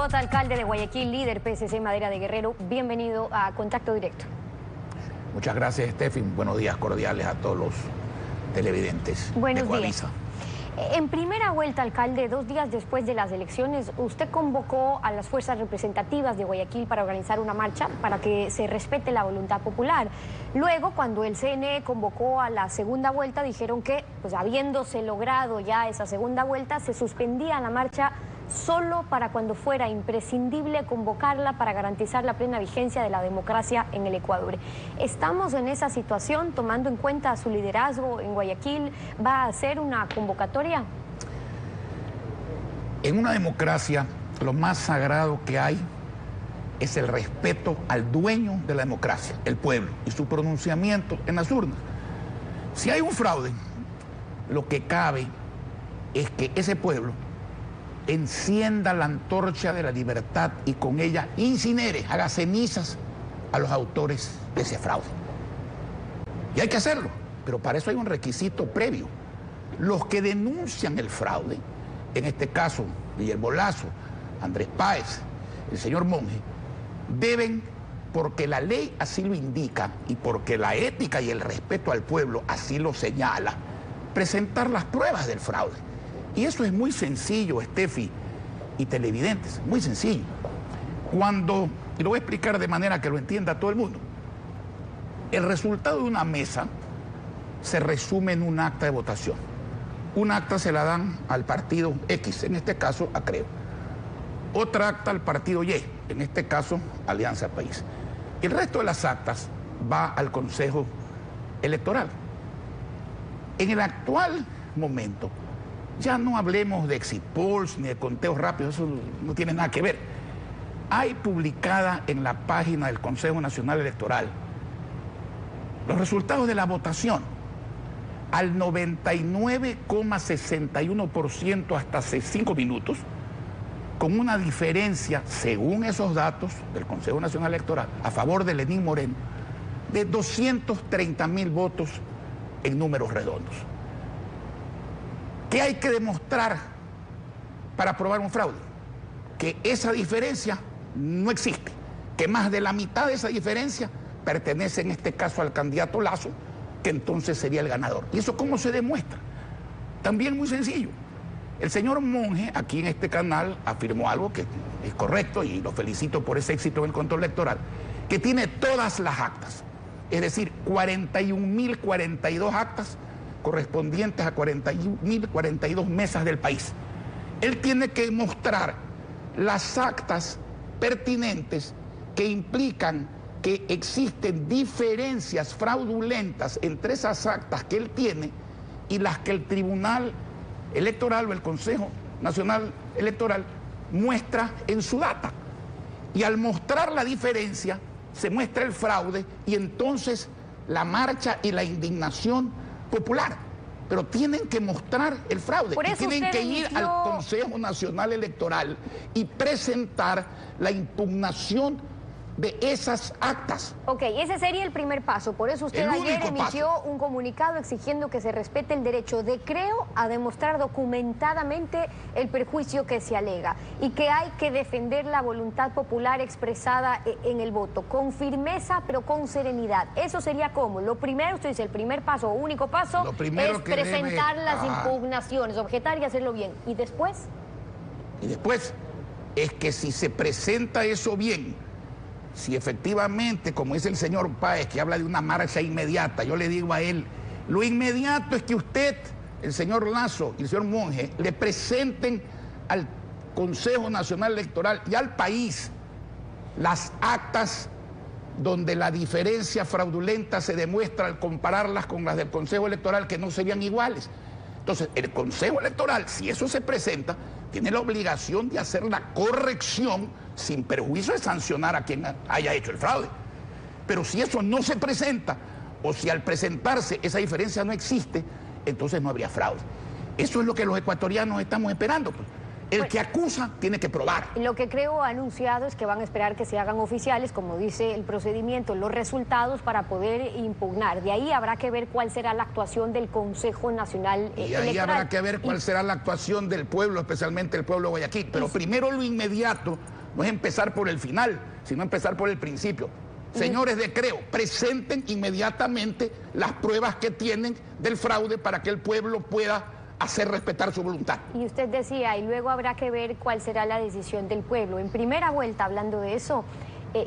J., alcalde de Guayaquil, líder PSC Madera de Guerrero, bienvenido a Contacto Directo. Muchas gracias, Steffi. Buenos días cordiales a todos los televidentes. Buenos días. En primera vuelta, alcalde, 2 días después de las elecciones, usted convocó a las fuerzas representativas de Guayaquil para organizar una marcha para que se respete la voluntad popular. Luego, cuando el CNE convocó a la segunda vuelta, dijeron que, pues habiéndose logrado ya esa segunda vuelta, se suspendía la marcha solo para cuando fuera imprescindible convocarla para garantizar la plena vigencia de la democracia en el Ecuador. ¿Estamos en esa situación, tomando en cuenta su liderazgo en Guayaquil? ¿Va a hacer una convocatoria? En una democracia, lo más sagrado que hay es el respeto al dueño de la democracia, el pueblo, y su pronunciamiento en las urnas. Si hay un fraude, lo que cabe es que ese pueblo encienda la antorcha de la libertad y con ella incinere, haga cenizas a los autores de ese fraude. Y hay que hacerlo, pero para eso hay un requisito previo. Los que denuncian el fraude, en este caso Guillermo Lasso, Andrés Páez, el señor Monge, deben, porque la ley así lo indica y porque la ética y el respeto al pueblo así lo señala, presentar las pruebas del fraude. Y eso es muy sencillo, Steffi y televidentes, muy sencillo. Y lo voy a explicar de manera que lo entienda todo el mundo. El resultado de una mesa se resume en un acta de votación. Un acta se la dan al partido X, en este caso a Creo. Otra acta al partido Y, en este caso Alianza País. Y el resto de las actas va al Consejo Electoral. En el actual momento, ya no hablemos de exit polls ni de conteos rápidos, eso no tiene nada que ver. Hay publicada en la página del Consejo Nacional Electoral los resultados de la votación. Al 99,61% hasta hace 5 minutos, con una diferencia, según esos datos del Consejo Nacional Electoral, a favor de Lenín Moreno, de 230.000 votos en números redondos. ¿Qué hay que demostrar para probar un fraude? Que esa diferencia no existe, que más de la mitad de esa diferencia pertenece en este caso al candidato Lasso, que entonces sería el ganador. ¿Y eso cómo se demuestra? También muy sencillo. El señor Monge, aquí en este canal, afirmó algo que es correcto y lo felicito por ese éxito en el control electoral, que tiene todas las actas, es decir, 41.042 actas correspondientes a 41.042 mesas del país. Él tiene que mostrar las actas pertinentes que implican que existen diferencias fraudulentas entre esas actas que él tiene y las que el Tribunal Electoral o el Consejo Nacional Electoral muestra en su data. Y al mostrar la diferencia, se muestra el fraude y entonces la marcha y la indignación popular, pero tienen que mostrar el fraude y tienen que ir al Consejo Nacional Electoral y presentar la impugnación de esas actas. Ok, ese sería el primer paso. Por eso usted ayer emitió un comunicado exigiendo que se respete el derecho de Creo a demostrar documentadamente el perjuicio que se alega y que hay que defender la voluntad popular expresada en el voto, con firmeza pero con serenidad. Eso sería como, lo primero, usted dice, el primer paso o único paso es presentar las impugnaciones, objetar y hacerlo bien. ¿Y después? Y después es que si se presenta eso bien, si efectivamente, como dice el señor Páez, que habla de una marcha inmediata, yo le digo a él, lo inmediato es que usted, el señor Lasso y el señor Monge, le presenten al Consejo Nacional Electoral y al país las actas donde la diferencia fraudulenta se demuestra al compararlas con las del Consejo Electoral, que no serían iguales. Entonces, el Consejo Electoral, si eso se presenta, tiene la obligación de hacer la corrección sin perjuicio de sancionar a quien haya hecho el fraude. Pero si eso no se presenta, o si al presentarse esa diferencia no existe, entonces no habría fraude. Eso es lo que los ecuatorianos estamos esperando, pues. El que acusa tiene que probar. Lo que Creo ha anunciado es que van a esperar que se hagan oficiales, como dice el procedimiento, los resultados para poder impugnar. De ahí habrá que ver cuál será la actuación del Consejo Nacional Electoral. Y ahí habrá que ver cuál será la actuación del pueblo, especialmente el pueblo de Guayaquil. Pero primero lo inmediato No es empezar por el final, sino empezar por el principio. Señores de Creo, presenten inmediatamente las pruebas que tienen del fraude para que el pueblo pueda hacer respetar su voluntad. Y usted decía, y luego habrá que ver cuál será la decisión del pueblo. En primera vuelta, hablando de eso,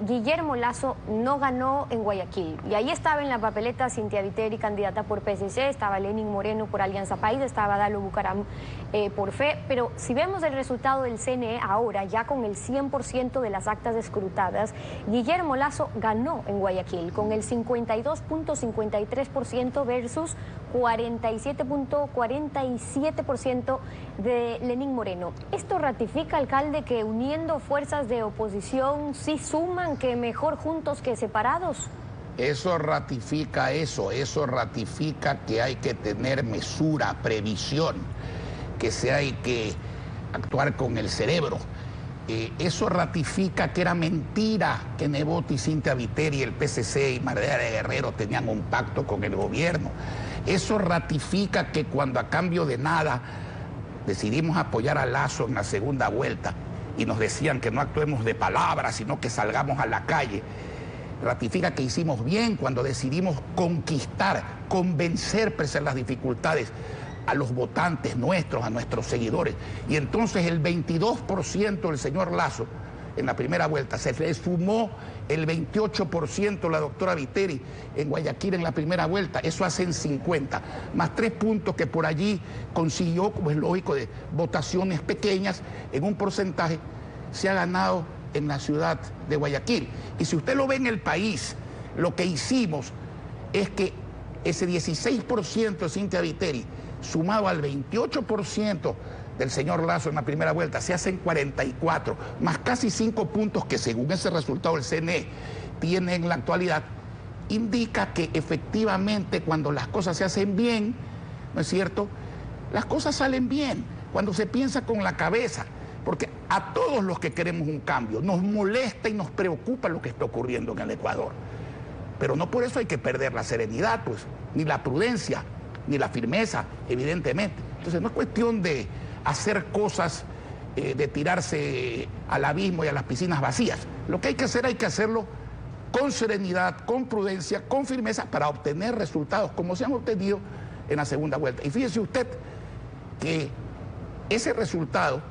Guillermo Lasso no ganó en Guayaquil. Y ahí estaba en la papeleta Cynthia Viteri, candidata por PSC, estaba Lenín Moreno por Alianza País, estaba Dalo Bucaram por FE. Pero si vemos el resultado del CNE ahora, ya con el 100% de las actas escrutadas, Guillermo Lasso ganó en Guayaquil con el 52.53% versus 47.47% de Lenín Moreno. ¿Esto ratifica, alcalde, que uniendo fuerzas de oposición sí suman, que mejor juntos que separados? Eso ratifica que hay que tener mesura, previsión, que hay que actuar con el cerebro. Eso ratifica que era mentira que Nebot y Cynthia Viteri, el PCC y Margarita Guerrero tenían un pacto con el gobierno. Eso ratifica que cuando a cambio de nada decidimos apoyar a Lasso en la segunda vuelta y nos decían que no actuemos de palabras, sino que salgamos a la calle. Ratifica que hicimos bien cuando decidimos conquistar, convencer, pese a las dificultades, a los votantes nuestros, a nuestros seguidores. Y entonces el 22% del señor Lasso en la primera vuelta, se le sumó el 28% la doctora Viteri en Guayaquil en la primera vuelta, eso hacen 50, más 3 puntos que por allí consiguió, como es lógico, de votaciones pequeñas, en un porcentaje se ha ganado en la ciudad de Guayaquil. Y si usted lo ve en el país, lo que hicimos es que ese 16% de Cynthia Viteri, sumado al 28% del señor Lasso en la primera vuelta, se hacen 44, más casi 5 puntos que según ese resultado del CNE tiene en la actualidad, indica que efectivamente cuando las cosas se hacen bien, ¿no es cierto?, las cosas salen bien, cuando se piensa con la cabeza, porque a todos los que queremos un cambio nos molesta y nos preocupa lo que está ocurriendo en el Ecuador, pero no por eso hay que perder la serenidad, pues, ni la prudencia, ni la firmeza, evidentemente. Entonces no es cuestión de hacer cosas, de tirarse al abismo y a las piscinas vacías. Lo que hay que hacer, hay que hacerlo con serenidad, con prudencia, con firmeza, para obtener resultados como se han obtenido en la segunda vuelta. Y fíjese usted que ese resultado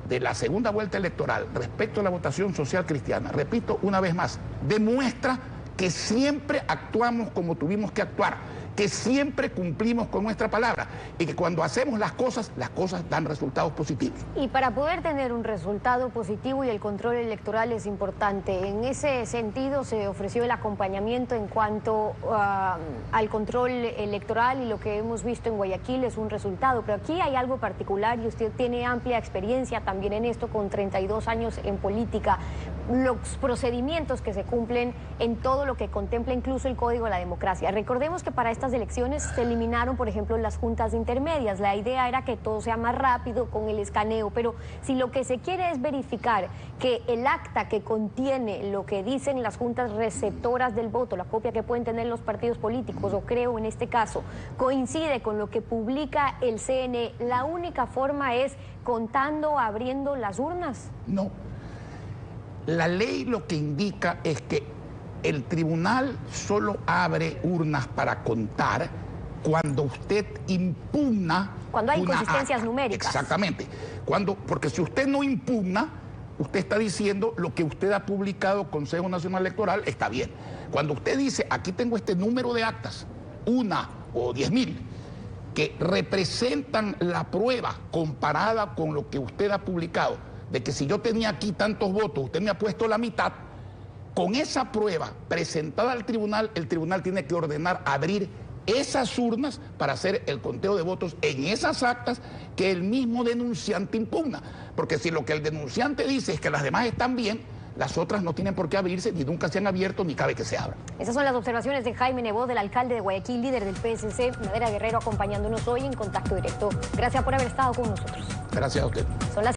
de la segunda vuelta electoral respecto a la votación social cristiana, repito una vez más, demuestra que siempre actuamos como tuvimos que actuar, que siempre cumplimos con nuestra palabra y que cuando hacemos las cosas dan resultados positivos. Y para poder tener un resultado positivo y el control electoral es importante. En ese sentido se ofreció el acompañamiento en cuanto al control electoral, y lo que hemos visto en Guayaquil es un resultado. Pero aquí hay algo particular y usted tiene amplia experiencia también en esto, con 32 años en política. Los procedimientos que se cumplen en todo lo que contempla incluso el Código de la Democracia. Recordemos que para estas elecciones se eliminaron, por ejemplo, las juntas intermedias. La idea era que todo sea más rápido con el escaneo, pero si lo que se quiere es verificar que el acta que contiene lo que dicen las juntas receptoras del voto, la copia que pueden tener los partidos políticos, o Creo en este caso, coincide con lo que publica el CNE, la única forma es contando, abriendo las urnas. No. La ley lo que indica es que el tribunal solo abre urnas para contar cuando usted impugna. Cuando hay inconsistencias numéricas. Exactamente. Porque si usted no impugna, usted está diciendo lo que usted ha publicado Consejo Nacional Electoral está bien. Cuando usted dice, aquí tengo este número de actas, 1 o 10.000, que representan la prueba comparada con lo que usted ha publicado, de que si yo tenía aquí tantos votos, usted me ha puesto la mitad, con esa prueba presentada al tribunal, el tribunal tiene que ordenar abrir esas urnas para hacer el conteo de votos en esas actas que el mismo denunciante impugna. Porque si lo que el denunciante dice es que las demás están bien, las otras no tienen por qué abrirse, ni nunca se han abierto, ni cabe que se abran. Esas son las observaciones de Jaime Nebot, del alcalde de Guayaquil, líder del PSC, Madera Guerrero, acompañándonos hoy en Contacto Directo. Gracias por haber estado con nosotros. Gracias a usted. Son las